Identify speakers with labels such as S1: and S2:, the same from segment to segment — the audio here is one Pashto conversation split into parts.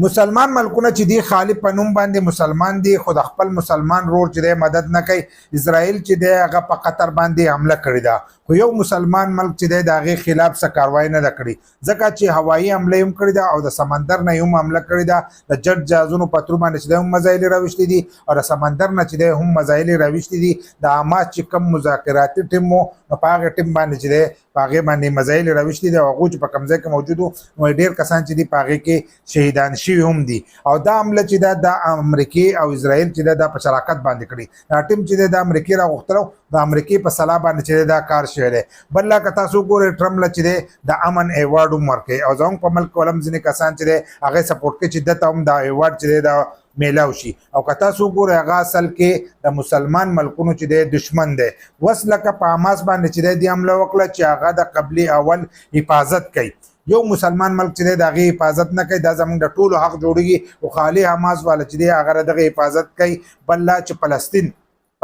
S1: مسلمان ملکونه چې دی خالی په نوم باندې مسلمان دي خو د خپل مسلمان رور چې دی مدد نه کوي. اسرائیل چې دی هغه په قطر باندې حمله کړې ده خو یو مسلمان ملک چې دی د هغې خلاف څه کاروایی نه ده کړې ځکه چې هوایي حمله هم کړې ده او د سمندر نه هم حمله کړې ده. د جټ جهازونو په تور باندې چې دی هم مزایلې راویشتې دي او د سمندر نه چې دی هم مزایلې راویشتې دي. د حماس چې کوم مذاکراتي ټیم و نو په هغې ټیم باندې چې دی په هغې باندې مزایلې راویشتې دي او هغوی چې په کوم ځای کې موجود وو نو ډېر کسان چې دي په هغې کې شهیدان شوي هم دي. او دا حمله چې ده د امریکې او اسرائیل چې ده دا په شراکت باندې کړي. دا ټیم چې دی د امریکې راغوښتلی د امریکې په سلا باندې چې دی دا کار شوی دی. بل که تاسو وګورئ ټرمپ له چې دی د امن ایوارډ هم ورکوي او زموږ په ملک ولم ځینې کسان چې دی هغې سپورټ کوي چې ده ته هم دا ایوارډ چې دی دا میلاو شي. او که تاسو وګورئ هغه اصل کې د مسلمان ملکونو چې دی دشمن دی. اوس لکه په حماس باندې چې دی حمله وکړه چې هغه د قبلې اول حفاظت کوي. یو مسلمان ملک چې دی د هغې حفاظت نه کوي دا زموږ د ټولو حق جوړېږي خو خالي حماس والا چې دی هغه د دغه حفاظت کوي. بل لا چې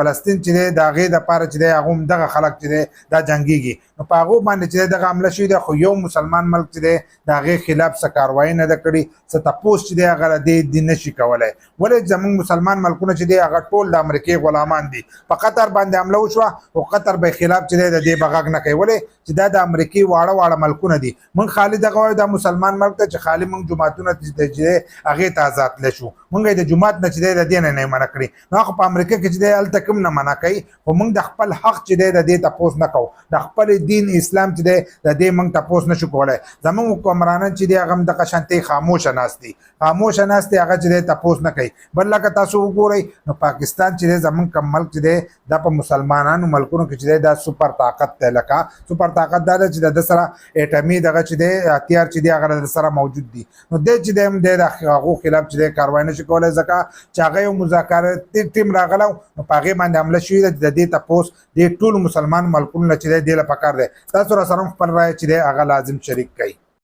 S1: فلسطین چې دی د هغې دپاره چې دی هغه هم دغه خلک چې دی دا جنګېږي نو په هغو باندې چې دی دغه حمله شوې ده خو یو مسلمان ملک چې دی د هغې خلاف څه کاروایي نه ده کړې څه تپوس چې دی هغه له دې نشي کولی. ولې زموږ مسلمان ملکونه چې دی هغه ټول د امریکې غلامان دي. په قطر باندې حمله وشوه او قطر به خلاف چې دی د دې به غږ نه کوي. ولې چې دا د امریکې واړه ملکونه دي. موږ خالي دغه وایو دا مسلمان ملک ته چې خالي موږ جوماتونه چې دی هغې ته آزاد تللی شو موږ یې د جومات نه چې دی د دې نه منع کړي. نو خو په امریکا کې چې دی هلته کوم نه منع کوي خو موږ د خپل حق چې دی د دې تپوس نه کوو. د خپل دین اسلام چې دی د دې موږ تپوس نشو کولی. زموږ حکمرانان چې دی هغه هم دغه شانتې خاموشه ناست دي هغه چې دی تپوس نه کوي. بل لکه تاسو وګورئ نو پاکستان چې دی زموږ کوم ملک چې دی دا په مسلمانانو ملکونو کې چې دی دا سوپر طاقت دی. لکه سوپر طاقت دا ده چې د سره اټمي دغه چې دی هتیار چې دی هغه د سره موجود دي. نو دی چې دی هم دی د هغو خلاف چې دی کاروایي نشي کولی ځکه چې هغه یو مذاکراتي ټیم راغلی نو په هغې باندې حمله شوې ده. د دې تپوس دې ټولو مسلمان ملکونو نه چې دی دې له پکار دی. تاسو را سره هم خپل رایه چې دی هغه لازم شریک کوئ.